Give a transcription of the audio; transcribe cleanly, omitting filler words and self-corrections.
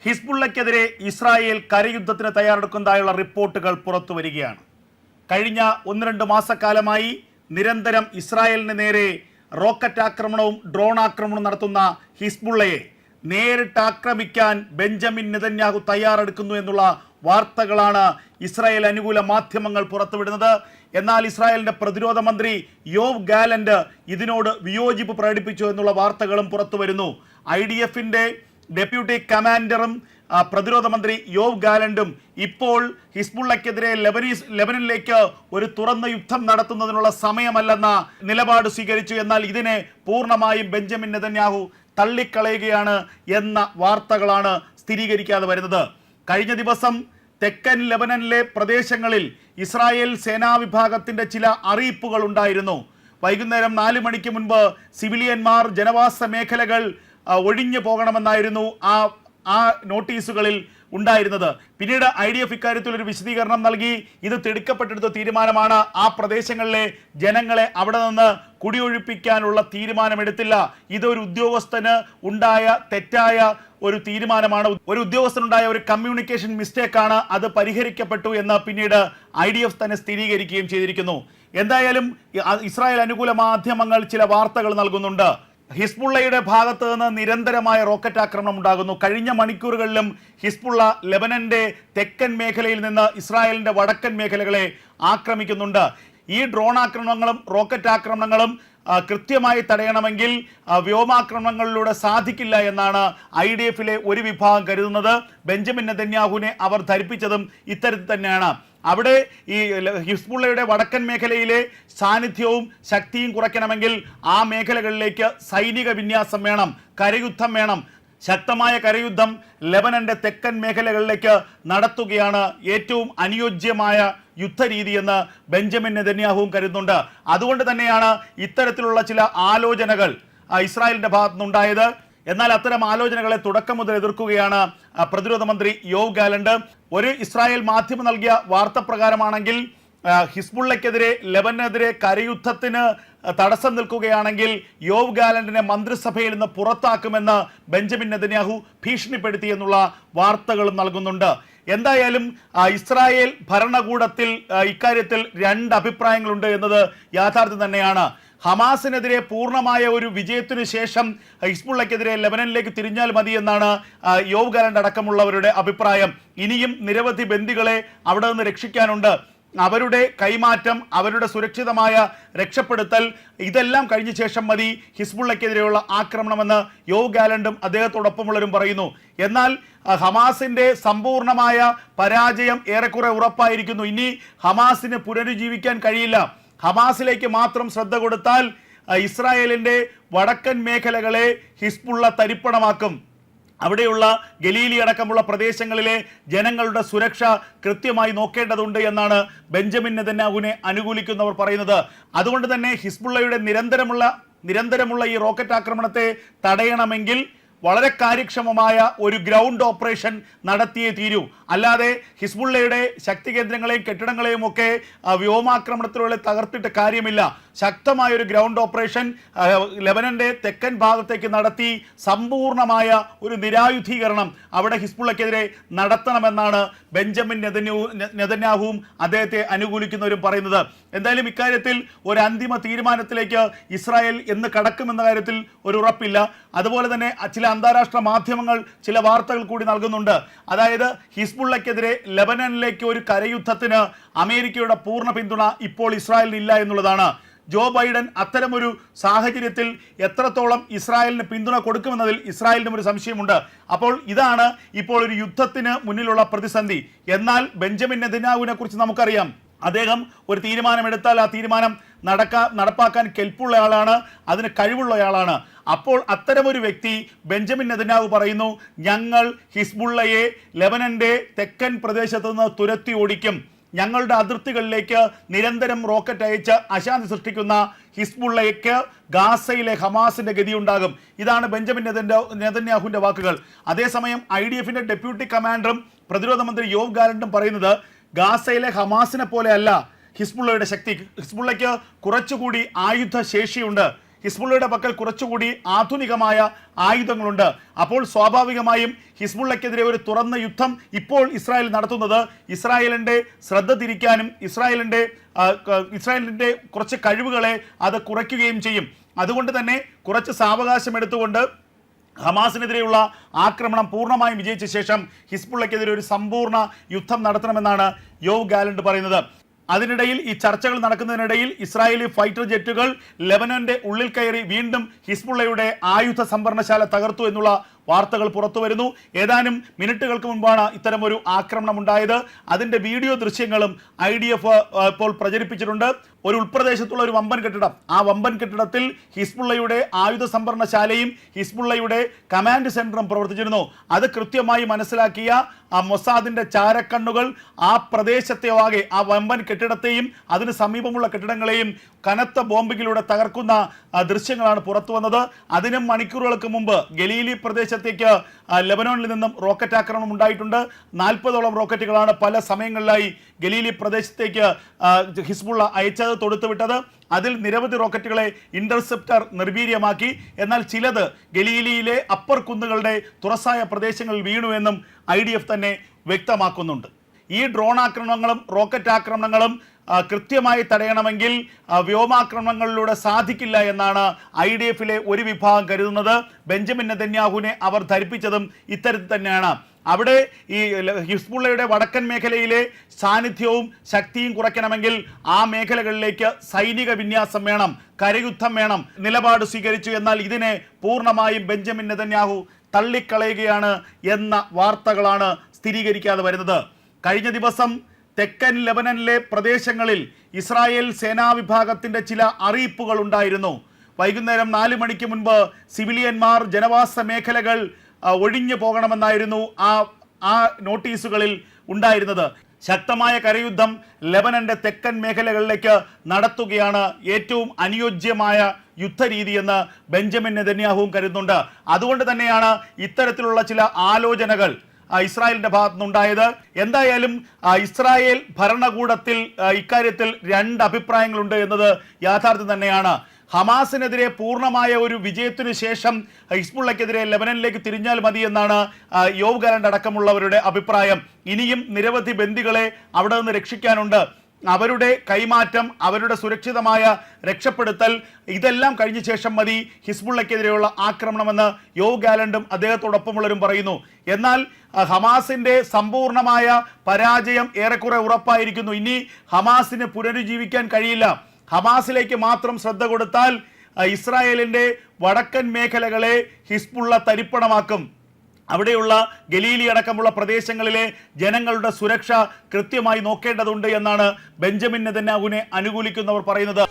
ഹിസ്ബുള്ളയ്ക്കെതിരെ Israel കരയുദ്ധത്തിന് തയ്യാറെടുക്കുന്നതായുള്ള റിപ്പോർട്ടുകൾ പുറത്തു വരികയാണ്. കഴിഞ്ഞ 1-2 മാസക്കാലമായി നിരന്തരം ഇസ്രായേലിന് നേരെ റോക്കറ്റ് ആക്രമണവും ഡ്രോൺ ആക്രമണവും നടത്തുന്ന ഹിസ്ബുള്ളയെ നേരിട്ട് ആക്രമിക്കാൻ ബെഞ്ചമിൻ നെതന്യാഹു തയ്യാറെടുക്കുന്നു എന്നുള്ള വാർത്തകളാണ് ഇസ്രായേൽ അനുകൂല മാധ്യമങ്ങൾ പുറത്തുവിടുന്നത്. എന്നാൽ ഇസ്രായേലിന്റെ പ്രതിരോധ മന്ത്രി യോവ് ഗാലന്റ് ഇതിനോട് വിയോജിപ്പ് പ്രകടിപ്പിച്ചു എന്നുള്ള വാർത്തകളും പുറത്തു വരുന്നു. IDF-ന്റെ ഡെപ്യൂട്ടി കമാൻഡറും പ്രതിരോധ മന്ത്രി യോവ് ഗാലന്റും ഇപ്പോൾ ഹിസ്ബുള്ളയ്ക്കെതിരെ ലെബനനിലേക്ക് ഒരു തുറന്ന യുദ്ധം നടത്തുന്നതിനുള്ള സമയമല്ലെന്ന നിലപാട് സ്വീകരിച്ചു. എന്നാൽ ഇതിനെ പൂർണ്ണമായും ബെഞ്ചമിൻ നെതന്യാഹു തള്ളിക്കളയുകയാണ് എന്ന വാർത്തകളാണ് സ്ഥിരീകരിക്കാതെ വരുന്നത്. കഴിഞ്ഞ ദിവസം തെക്കൻ ലെബനനിലെ പ്രദേശങ്ങളിൽ ഇസ്രായേൽ സേനാ വിഭാഗത്തിന്റെ ചില അറിയിപ്പുകൾ ഉണ്ടായിരുന്നു. വൈകുന്നേരം 4 മണിക്ക് മുൻപ് സിവിലിയന്മാർ ജനവാസ മേഖലകൾ ഒഴിഞ്ഞു പോകണമെന്നായിരുന്നു ആ നോട്ടീസുകളിൽ ഉണ്ടായിരുന്നത്. പിന്നീട് IDF ഇക്കാര്യത്തിൽ ഒരു വിശദീകരണം നൽകി. ഇത് തിടുക്കപ്പെട്ടെടുത്ത തീരുമാനമാണ്. ആ പ്രദേശങ്ങളിലെ ജനങ്ങളെ അവിടെ നിന്ന് കുടിയൊഴിപ്പിക്കാനുള്ള തീരുമാനമെടുത്തില്ല. ഇതൊരു ഉദ്യോഗസ്ഥന് ഉണ്ടായ തെറ്റായ ഒരു തീരുമാനമാണ്. ഒരു ഉദ്യോഗസ്ഥനുണ്ടായ ഒരു കമ്മ്യൂണിക്കേഷൻ മിസ്റ്റേക്കാണ്. അത് പരിഹരിക്കപ്പെട്ടു എന്ന് പിന്നീട് IDF തന്നെ സ്ഥിരീകരിക്കുകയും ചെയ്തിരിക്കുന്നു. എന്തായാലും ഇസ്രായേൽ അനുകൂല മാധ്യമങ്ങൾ ചില വാർത്തകൾ നൽകുന്നുണ്ട്. ഹിസ്ബുള്ളയുടെ ഭാഗത്ത് നിന്ന് നിരന്തരമായ റോക്കറ്റ് ആക്രമണം ഉണ്ടാകുന്നു. കഴിഞ്ഞ മണിക്കൂറുകളിലും ഹിസ്ബുള്ള ലെബനന്റെ തെക്കൻ മേഖലയിൽ നിന്ന് ഇസ്രായേലിന്റെ വടക്കൻ മേഖലകളെ ആക്രമിക്കുന്നുണ്ട്. ഈ ഡ്രോൺ ആക്രമണങ്ങളും റോക്കറ്റ് ആക്രമണങ്ങളും കൃത്യമായി തടയണമെങ്കിൽ വ്യോമാക്രമണങ്ങളിലൂടെ സാധിക്കില്ല എന്നാണ് IDF-ലെ ഒരു വിഭാഗം കരുതുന്നത്. ബെഞ്ചമിൻ നെതന്യാഹുവിനെ അവർ ധരിപ്പിച്ചതും ഇത്തരത്തിൽ തന്നെയാണ്. അവിടെ ഈ ഹിസ്ബുള്ളയുടെ വടക്കൻ മേഖലയിലെ സാന്നിധ്യവും ശക്തിയും കുറയ്ക്കണമെങ്കിൽ ആ മേഖലകളിലേക്ക് സൈനിക വിന്യാസം വേണം, കരയുദ്ധം വേണം. ശക്തമായ കരയുദ്ധം ലെബനന്റെ തെക്കൻ മേഖലകളിലേക്ക് നടത്തുകയാണ് ഏറ്റവും അനുയോജ്യമായ യുദ്ധരീതിയെന്ന് ബെഞ്ചമിൻ നെതന്യാഹുവും കരുതുന്നുണ്ട്. അതുകൊണ്ട് തന്നെയാണ് ഇത്തരത്തിലുള്ള ചില ആലോചനകൾ ഇസ്രായേലിന്റെ ഭാഗത്തുനിന്നുണ്ടായത്. എന്നാൽ അത്തരം ആലോചനകളെ തുടക്കം മുതൽ എതിർക്കുകയാണ് പ്രതിരോധ മന്ത്രി യോവ് ഗാലന്റ്. ഒരു ഇസ്രായേൽ മാധ്യമം നൽകിയ വാർത്ത പ്രകാരമാണെങ്കിൽ ഹിസ്ബുള്ളയ്ക്കെതിരെ ലെബനെതിരെ കരയുദ്ധത്തിന് തടസ്സം നിൽക്കുകയാണെങ്കിൽ യോവ് ഗാലന്റിനെ മന്ത്രിസഭയിൽ നിന്ന് പുറത്താക്കുമെന്ന് ബെഞ്ചമിൻ നെതന്യാഹു ഭീഷണിപ്പെടുത്തി എന്നുള്ള വാർത്തകളും നൽകുന്നുണ്ട്. എന്തായാലും ഇസ്രായേൽ ഭരണകൂടത്തിൽ ഇക്കാര്യത്തിൽ 2 അഭിപ്രായങ്ങളുണ്ട് എന്നത് യാഥാർത്ഥ്യം തന്നെയാണ്. ഹമാസിനെതിരെ പൂർണ്ണമായ ഒരു വിജയത്തിനു ശേഷം ഹിസ്ബുള്ളയ്ക്കെതിരെ ലെബനനിലേക്ക് തിരിഞ്ഞാൽ മതി എന്നാണ് യോവ് ഗാലന്റ് അടക്കമുള്ളവരുടെ അഭിപ്രായം. ഇനിയും നിരവധി ബന്ദികളെ അവിടെ നിന്ന് രക്ഷിക്കാനുണ്ട്. അവരുടെ കൈമാറ്റം, അവരുടെ സുരക്ഷിതമായ രക്ഷപ്പെടുത്തൽ, ഇതെല്ലാം കഴിഞ്ഞ ശേഷം മതി ഹിസ്ബുള്ളയ്ക്കെതിരെയുള്ള ആക്രമണമെന്ന് യോവ് ഗാലന്റും അദ്ദേഹത്തോടൊപ്പമുള്ളവരും പറയുന്നു. എന്നാൽ ഹമാസിന്റെ സമ്പൂർണമായ പരാജയം ഏറെക്കുറെ ഉറപ്പായിരിക്കുന്നു. ഇനി ഹമാസിന് പുനരുജ്ജീവിക്കാൻ കഴിയില്ല. ഹമാസിലേക്ക് മാത്രം ശ്രദ്ധ കൊടുത്താൽ ഇസ്രായേലിന്റെ വടക്കൻ മേഖലകളെ ഹിസ്ബുള്ള തരിപ്പണമാക്കും. അവിടെയുള്ള ഗലീലി അടക്കമുള്ള പ്രദേശങ്ങളിലെ ജനങ്ങളുടെ സുരക്ഷ കൃത്യമായി നോക്കേണ്ടതുണ്ട് എന്നാണ് ബെഞ്ചമിൻ നെതന്യാഹുവിനെ അനുകൂലിക്കുന്നവർ പറയുന്നത്. അതുകൊണ്ട് തന്നെ ഹിസ്ബുള്ളയുടെ നിരന്തരമുള്ള ഈ റോക്കറ്റ് ആക്രമണത്തെ തടയണമെങ്കിൽ വളരെ കാര്യക്ഷമമായ ഒരു ഗ്രൗണ്ട് ഓപ്പറേഷൻ നടത്തിയേ തീരൂ. അല്ലാതെ ഹിസ്ബുള്ളയുടെ ശക്തി കേന്ദ്രങ്ങളെയും കെട്ടിടങ്ങളെയും ഒക്കെ വ്യോമാക്രമണത്തിലൂടെ തകർത്തിട്ട് കാര്യമില്ല. ശക്തമായ ഒരു ഗ്രൗണ്ട് ഓപ്പറേഷൻ ലെബനന്റെ തെക്കൻ ഭാഗത്തേക്ക് നടത്തി സമ്പൂർണമായ ഒരു നിരായുധീകരണം അവിടെ ഹിസ്ബുള്ളയ്ക്കെതിരെ നടത്തണമെന്നാണ് ബെഞ്ചമിൻ നെതന്യാഹുവും അദ്ദേഹത്തെ അനുകൂലിക്കുന്നവരും പറയുന്നത്. എന്തായാലും ഇക്കാര്യത്തിൽ ഒരു അന്തിമ തീരുമാനത്തിലേക്ക് ഇസ്രായേൽ എന്ന് കടക്കുമെന്ന കാര്യത്തിൽ ഒരു ഉറപ്പില്ല. അതുപോലെ തന്നെ ചില അന്താരാഷ്ട്ര മാധ്യമങ്ങൾ ചില വാർത്തകൾ കൂടി നൽകുന്നുണ്ട്. അതായത് ഹിസ്ബുള്ളയ്ക്കെതിരെ ലെബനനിലേക്ക് ഒരു കരയുദ്ധത്തിന് അമേരിക്കയുടെ പൂർണ്ണ പിന്തുണ ഇപ്പോൾ ഇസ്രായേലിന് ഇല്ല എന്നുള്ളതാണ്. ജോ ബൈഡൻ അത്തരമൊരു സാഹചര്യത്തിൽ എത്രത്തോളം ഇസ്രായേലിന് പിന്തുണ കൊടുക്കുമെന്നതിൽ ഇസ്രായേലിനും ഒരു സംശയമുണ്ട്. അപ്പോൾ ഇതാണ് ഇപ്പോൾ ഒരു യുദ്ധത്തിന് മുന്നിലുള്ള പ്രതിസന്ധി. എന്നാൽ ബെഞ്ചമിൻ നെതന്യാഹുവിനെ കുറിച്ച് നമുക്കറിയാം. അദ്ദേഹം ഒരു തീരുമാനമെടുത്താൽ ആ തീരുമാനം നടപ്പാക്കാൻ കെൽപ്പുള്ള ആളാണ്, അതിന് കഴിവുള്ളയാളാണ്. അപ്പോൾ അത്തരമൊരു വ്യക്തി ബെഞ്ചമിൻ നെതന്യാഹു പറയുന്നു, ഞങ്ങൾ ഹിസ്ബുള്ളയെ ലെബനന്റെ തെക്കൻ പ്രദേശത്ത് നിന്ന് തുരത്തി ഓടിക്കും. ഞങ്ങളുടെ അതിർത്തികളിലേക്ക് നിരന്തരം റോക്കറ്റ് അയച്ച് അശാന്തി സൃഷ്ടിക്കുന്ന ഹിസ്ബുള്ളയ്ക്ക് ഗാസയിലെ ഹമാസിന്റെ ഗതിയുണ്ടാകും. ഇതാണ് ബെഞ്ചമിൻ നെതന്യാഹുവിന്റെ വാക്കുകൾ. അതേസമയം IDF-ന്റെ ഡെപ്യൂട്ടി കമാൻഡറും പ്രതിരോധ മന്ത്രി യോവ് ഗാലന്റും പറയുന്നത് ഗാസയിലെ ഹമാസിനെ പോലെ അല്ല ഹിസ്ബുള്ളയുടെ ശക്തി. ഹിസ്ബുള്ളയ്ക്ക് കുറച്ചുകൂടി ആയുധ ശേഷിയുണ്ട്. ഹിസ്ബുള്ളയുടെ പക്കൽ കുറച്ചുകൂടി ആധുനികമായ ആയുധങ്ങളുണ്ട്. അപ്പോൾ സ്വാഭാവികമായും ഹിസ്ബുള്ളക്കെതിരെ ഒരു തുറന്ന യുദ്ധം ഇപ്പോൾ ഇസ്രായേൽ നടത്തുന്നത് ഇസ്രായേലിൻ്റെ ശ്രദ്ധ തിരിക്കാനും ഇസ്രായേലിൻ്റെ കുറച്ച് കഴിവുകളെ അത് കുറയ്ക്കുകയും ചെയ്യും. അതുകൊണ്ട് തന്നെ കുറച്ച് സാവകാശം എടുത്തുകൊണ്ട് ഹമാസിനെതിരെയുള്ള ആക്രമണം പൂർണ്ണമായും വിജയിച്ച ശേഷം ഹിസ്ബുള്ളക്കെതിരെ ഒരു സമ്പൂർണ്ണ യുദ്ധം നടത്തണമെന്നാണ് യോവ് ഗാലന്റ് പറയുന്നത്. അതിനിടയിൽ ഈ ചർച്ചകൾ നടക്കുന്നതിനിടയിൽ ഇസ്രായേലി ഫൈറ്റർ ജെറ്റുകൾ ലെബനന്റെ ഉള്ളിൽ കയറി വീണ്ടും ഹിസ്ബുള്ളയുടെ ആയുധ സംഭരണശാല തകർത്തു എന്നുള്ള വാർത്തകൾ പുറത്തു വരുന്നു. ഏതാനും മിനിറ്റുകൾക്ക് മുൻപാണ് ഇത്തരമൊരു ആക്രമണം ഉണ്ടായത്. അതിൻ്റെ വീഡിയോ ദൃശ്യങ്ങളും IDF ഇപ്പോൾ പ്രചരിപ്പിച്ചിട്ടുണ്ട്. ഒരു ഉൾപ്രദേശത്തുള്ള ഒരു വമ്പൻ കെട്ടിടം, ആ വമ്പൻ കെട്ടിടത്തിൽ ഹിസ്ബുള്ളയുടെ ആയുധ സംഭരണശാലയും ഹിസ്ബുള്ളയുടെ കമാൻഡ് സെന്ററും പ്രവർത്തിച്ചിരുന്നു. അത് കൃത്യമായി മനസ്സിലാക്കിയ മൊസാദിന്റെ ചാരക്കണ്ണുകൾ ആ പ്രദേശത്തെ ആകെ, ആ വമ്പൻ കെട്ടിടത്തെയും അതിന് സമീപമുള്ള കെട്ടിടങ്ങളെയും കനത്ത ബോംബിങ്ങിലൂടെ തകർക്കുന്ന ദൃശ്യങ്ങളാണ് പുറത്തു വന്നത്. അതിനും മണിക്കൂറുകൾക്ക് മുമ്പ് ഗലീലി പ്രദേശത്തേക്ക് ലെബനോണിൽ നിന്നും റോക്കറ്റ് ആക്രമണം ഉണ്ടായിട്ടുണ്ട്. 40ഓളം റോക്കറ്റുകളാണ് പല സമയങ്ങളിലായി ഗലീലി പ്രദേശത്തേക്ക് ഹിസ്ബുള്ള അയച്ചത്, തൊടുത്തുവിട്ടത്. അതിൽ നിരവധി റോക്കറ്റുകളെ ഇന്റർസെപ്റ്റർ നിർവീര്യമാക്കി. എന്നാൽ ചിലത് ഗലീലിയിലെ അപ്പർ കുന്നുകളുടെ തുറസായ പ്രദേശങ്ങളിൽ വീണുവെന്നും IDF തന്നെ വ്യക്തമാക്കുന്നുണ്ട്. ഈ ഡ്രോൺ ആക്രമണങ്ങളും റോക്കറ്റ് ആക്രമണങ്ങളും കൃത്യമായി തടയണമെങ്കിൽ വ്യോമാക്രമണങ്ങളിലൂടെ സാധിക്കില്ല എന്നാണ് IDF-ലെ ഒരു വിഭാഗം കരുതുന്നത്. ബെഞ്ചമിൻ നെതന്യാഹുവിനെ അവർ ധരിപ്പിച്ചതും ഇത്തരത്തിൽ തന്നെയാണ്. അവിടെ ഈ ഹിസ്ബുള്ളയുടെ വടക്കൻ മേഖലയിലെ സാന്നിധ്യവും ശക്തിയും കുറയ്ക്കണമെങ്കിൽ ആ മേഖലകളിലേക്ക് സൈനിക വിന്യാസം വേണം, കരയുദ്ധം വേണം, നിലപാട് സ്വീകരിച്ചു. എന്നാൽ ഇതിനെ പൂർണ്ണമായും ബെഞ്ചമിൻ നെതന്യാഹു തള്ളിക്കളയുകയാണ് എന്ന വാർത്തകളാണ് സ്ഥിരീകരിക്കാതെ വരുന്നത്. കഴിഞ്ഞ ദിവസം തെക്കൻ ലെബനനിലെ പ്രദേശങ്ങളിൽ ഇസ്രായേൽ സേനാ വിഭാഗത്തിൻ്റെ ചില അറിയിപ്പുകൾ ഉണ്ടായിരുന്നു. വൈകുന്നേരം 4 മണിക്ക് മുൻപ് സിവിലിയന്മാർ ജനവാസ മേഖലകൾ ഒഴിഞ്ഞു പോകണമെന്നായിരുന്നു ആ നോട്ടീസുകളിൽ ഉണ്ടായിരുന്നത്. ശക്തമായ കരയുദ്ധം ലെബനന്റെ തെക്കൻ മേഖലകളിലേക്ക് നടത്തുകയാണ് ഏറ്റവും അനുയോജ്യമായ യുദ്ധരീതിയെന്ന് ബെഞ്ചമിൻ നെതന്യാഹുവും കരുതുന്നുണ്ട്. അതുകൊണ്ട് തന്നെയാണ് ഇത്തരത്തിലുള്ള ചില ആലോചനകൾ ഇസ്രായേലിന്റെ ഭാഗത്തുനിന്നുണ്ടായത്. എന്തായാലും ഇസ്രായേൽ ഭരണകൂടത്തിൽ ഇക്കാര്യത്തിൽ 2 അഭിപ്രായങ്ങളുണ്ട് എന്നത് യാഥാർത്ഥ്യം തന്നെയാണ്. ഹമാസിനെതിരെ പൂർണ്ണമായ ഒരു വിജയത്തിനു ശേഷം ഹിസ്ബുള്ളക്കെതിരെ ലെബനനിലേക്ക് തിരിഞ്ഞാൽ മതി എന്നാണ് യോവ് ഗാലന്റ് അടക്കമുള്ളവരുടെ അഭിപ്രായം. ഇനിയും നിരവധി ബന്ദികളെ അവിടെ നിന്ന് രക്ഷിക്കാനുണ്ട്. അവരുടെ കൈമാറ്റം, അവരുടെ സുരക്ഷിതമായ രക്ഷപ്പെടുത്തൽ, ഇതെല്ലാം കഴിഞ്ഞ ശേഷം മതി ഹിസ്ബുള്ളക്കെതിരെയുള്ള ആക്രമണമെന്ന് യോവ് ഗാലന്റും അദ്ദേഹത്തോടൊപ്പമുള്ളവരും പറയുന്നു. എന്നാൽ ഹമാസിന്റെ സമ്പൂർണമായ പരാജയം ഏറെക്കുറെ ഉറപ്പായിരിക്കുന്നു. ഇനി ഹമാസിന് പുനരുജ്ജീവിക്കാൻ കഴിയില്ല. ഹമാസിലേക്ക് മാത്രം ശ്രദ്ധ കൊടുത്താൽ ഇസ്രായേലിൻ്റെ വടക്കൻ മേഖലകളെ ഹിസ്ബുള്ള തരിപ്പണമാക്കും. അവിടെയുള്ള ഗലീലി അടക്കമുള്ള പ്രദേശങ്ങളിലെ ജനങ്ങളുടെ സുരക്ഷ കൃത്യമായി നോക്കേണ്ടതുണ്ട് എന്നാണ് ബെഞ്ചമിൻ നെതന്യാഹുവിനെ അനുകൂലിക്കുന്നവർ പറയുന്നത്.